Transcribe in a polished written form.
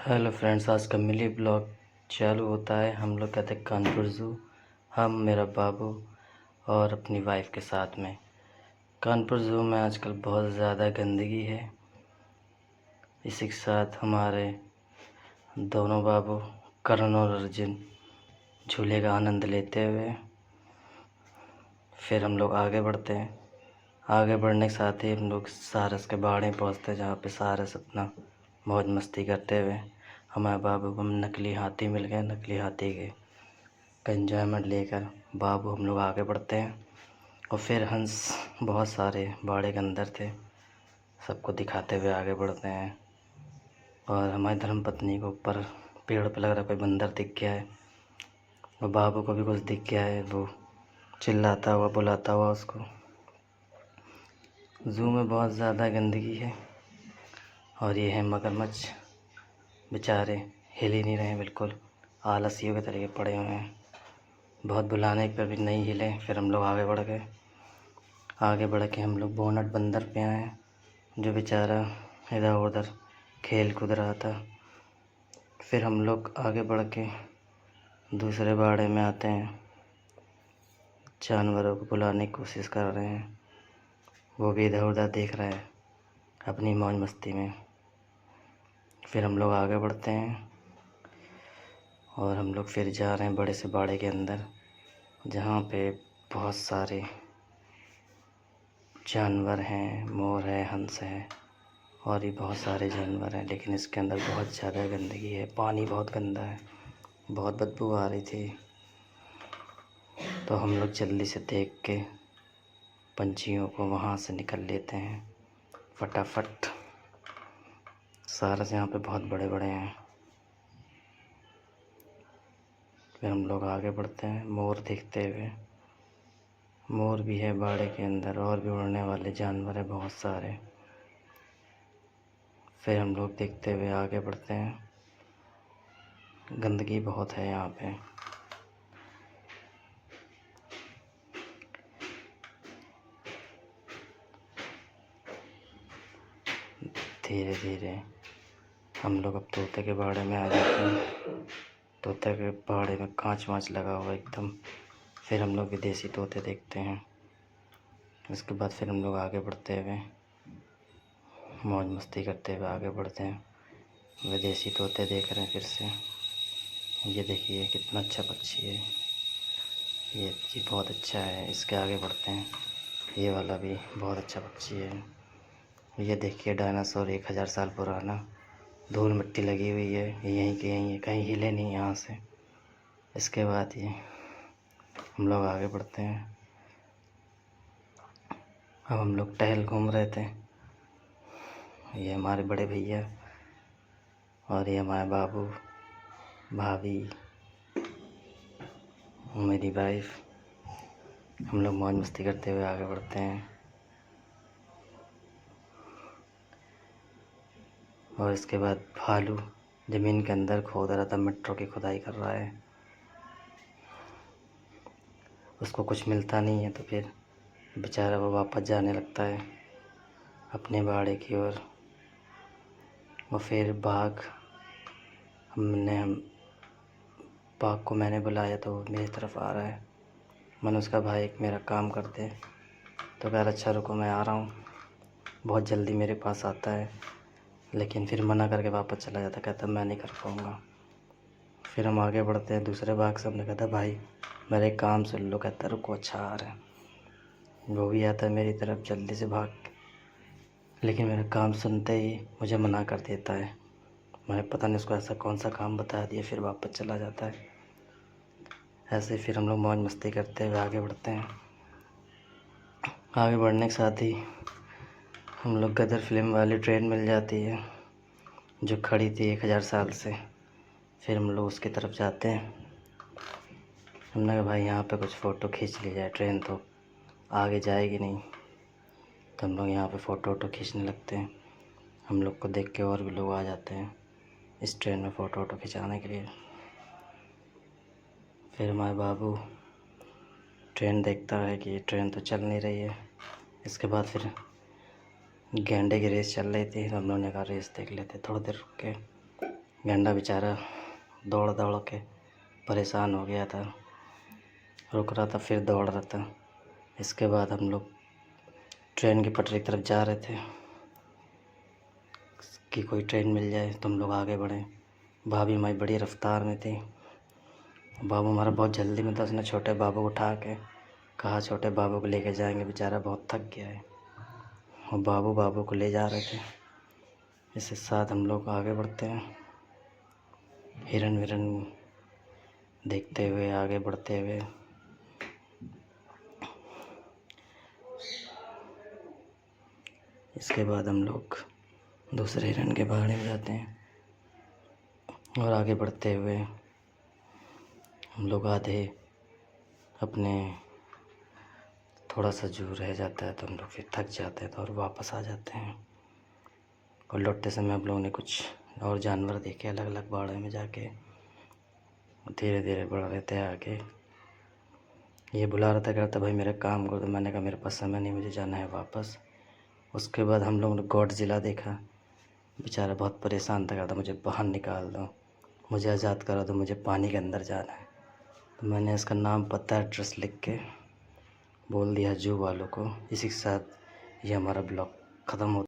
Hello friends, आज का mini blog चालू होता है। हम लोग कहते हैं कानपुर ज़ू। हम, मेरा बाबू और अपनी वाइफ के साथ में। कानपुर ज़ू में आजकल बहुत ज़्यादा गंदगी है। इसी के साथ हमारे दोनों बाबू करण और अर्जुन झूले का आनंद लेते हुए फिर हम लोग आगे बढ़ते हैं। आगे बढ़ने के साथ ही हम लोग सारस के बाड़े पहुँचते हैं, जहाँ पे सारस अपना मौज मस्ती करते हुए हमारे बाबू को नकली हाथी मिल गए। नकली हाथी के एंजॉयमेंट लेकर बाबू हम लोग आगे बढ़ते हैं। और फिर हंस बहुत सारे बाड़े के अंदर थे, सबको दिखाते हुए आगे बढ़ते हैं। और हमारी धर्मपत्नी को ऊपर पेड़ पर लग रहा कोई बंदर दिख गया है, और बाबू को भी कुछ दिख गया है। वो चिल्लाता हुआ बुलाता हुआ उसको। ज़ू में बहुत ज़्यादा गंदगी है। और ये है मगरमच्छ, बेचारे हिल ही नहीं रहे, बिल्कुल आलसियों के तरीके पड़े हुए हैं। बहुत बुलाने पर भी नहीं हिले। फिर हम लोग आगे बढ़ गए। आगे बढ़ के हम लोग बोनट बंदर पे आए, जो बेचारा इधर उधर खेल कूद रहा था। फिर हम लोग आगे बढ़ के दूसरे बाड़े में आते हैं। जानवरों को बुलाने की कोशिश कर रहे हैं, वो भी इधर उधर देख रहे हैं अपनी मौज मस्ती में। फिर हम लोग आगे बढ़ते हैं और हम लोग फिर जा रहे हैं बड़े से बाड़े के अंदर, जहाँ पे बहुत सारे जानवर हैं। मोर है, हंस है और भी बहुत सारे जानवर हैं। लेकिन इसके अंदर बहुत ज़्यादा गंदगी है, पानी बहुत गंदा है, बहुत बदबू आ रही थी। तो हम लोग जल्दी से देख के पंछियों को वहाँ से निकल लेते हैं फटाफट। सारस यहाँ पे बहुत बड़े बड़े हैं। फिर हम लोग आगे बढ़ते हैं मोर देखते हुए। मोर भी है बाड़े के अंदर, और भी उड़ने वाले जानवर हैं बहुत सारे। फिर हम लोग देखते हुए आगे बढ़ते हैं। गंदगी बहुत है यहाँ पे। धीरे धीरे हम लोग अब तोते के बाड़े में आ जाते हैं। तोते के बाड़े में कांच वाँच लगा हुआ एकदम। फिर हम लोग विदेशी तोते देखते हैं। उसके बाद फिर हम लोग आगे बढ़ते हुए मौज मस्ती करते हुए आगे बढ़ते हैं। विदेशी तोते देख रहे हैं फिर से। ये देखिए कितना अच्छा पक्षी है ये जी, बहुत अच्छा है। इसके आगे बढ़ते हैं। ये वाला भी बहुत अच्छा पक्षी है। ये देखिए डायनासोर 1000 साल पुराना, धूल मिट्टी लगी हुई है, यहीं के यहीं है, कहीं हिले नहीं यहाँ से। इसके बाद ये हम लोग आगे बढ़ते हैं। अब हम लोग टहल घूम रहे थे। ये हमारे बड़े भैया और ये हमारे बाबू, भाभी, मेरी वाइफ। हम लोग मौज मस्ती करते हुए आगे बढ़ते हैं। और इसके बाद भालू ज़मीन के अंदर खोद रहा था, मेट्रो की खुदाई कर रहा है। उसको कुछ मिलता नहीं है, तो फिर बेचारा वो वापस जाने लगता है अपने बाड़े की ओर। और फिर बाघ को मैंने बुलाया तो वो मेरी तरफ आ रहा है। मैंने उसका भाई एक मेरा काम कर दे, तो कह रहा अच्छा रुको मैं आ रहा हूँ। बहुत जल्दी मेरे पास आता है, लेकिन फिर मना करके वापस चला जाता, कहता मैं नहीं कर पाऊँगा। फिर हम आगे बढ़ते हैं दूसरे बाघ से। हमने कहता भाई मेरा एक काम सुन लो, कहता रुको अच्छा आ रहा है। वो भी आता है मेरी तरफ जल्दी से भाग, लेकिन मेरा काम सुनते ही मुझे मना कर देता है। मैंने पता नहीं उसको ऐसा कौन सा काम बता दिया, फिर वापस चला जाता है। ऐसे फिर हम लोग मौज मस्ती करते हुए आगे बढ़ते हैं। आगे बढ़ने के साथ ही हम लोग गदर फिल्म वाली ट्रेन मिल जाती है, जो खड़ी थी 1000 साल से। फिर हम लोग उसकी तरफ जाते हैं। हमने कहा भाई यहाँ पे कुछ फ़ोटो खींच ली जाए, ट्रेन तो आगे जाएगी नहीं। तो हम लोग यहाँ पे फ़ोटो वोटो खींचने लगते हैं। हम लोग को देख के और भी लोग आ जाते हैं इस ट्रेन में फ़ोटो वोटो खिंचाने के लिए। फिर हमारे बाबू ट्रेन देखता है कि ये ट्रेन तो चल नहीं रही है। इसके बाद फिर गेंडे की रेस चल रही थी, तो हम लोगों ने कहा रेस देख लेते थोड़ी देर रुक के। गेंडा बेचारा दौड़ दौड़ के परेशान हो गया था, रुक रहा था फिर दौड़ रहा था। इसके बाद हम लोग ट्रेन की पटरी की तरफ जा रहे थे कि कोई ट्रेन मिल जाए तो हम लोग आगे बढ़ें। भाभी हमारी बड़ी रफ्तार में थी, बाबू हमारा बहुत जल्दी में था। उसने छोटे बाबू को उठा के कहा छोटे बाबू को लेके जाएंगे, बेचारा बहुत थक गया है। और बाबू को ले जा रहे थे। इसके साथ हम लोग आगे बढ़ते हैं, हिरन विरन देखते हुए आगे बढ़ते हुए। इसके बाद हम लोग दूसरे हिरन के बाड़े में जाते हैं और आगे बढ़ते हुए हम लोग आधे अपने थोड़ा सा जो रह जाता है तो हम लोग फिर थक जाते हैं तो और वापस आ जाते हैं। और लौटते समय हम लोगों ने कुछ और जानवर देखे अलग अलग बाड़े में जाके। धीरे धीरे बढ़ रहे थे आगे। ये बुला रहा था, कहता भाई मेरा काम कर दो। मैंने कहा मेरे पास समय नहीं, मुझे जाना है वापस। उसके बाद हम लोगों ने गॉडजिला देखा, बेचारा बहुत परेशान था, कहता मुझे बाहर निकाल दो, मुझे आज़ाद करा दो, मुझे पानी के अंदर जाना है। तो मैंने इसका नाम पता एड्रेस लिख के बोल दिया जू वालों को। इसी के साथ ये हमारा ब्लॉग ख़त्म होता है।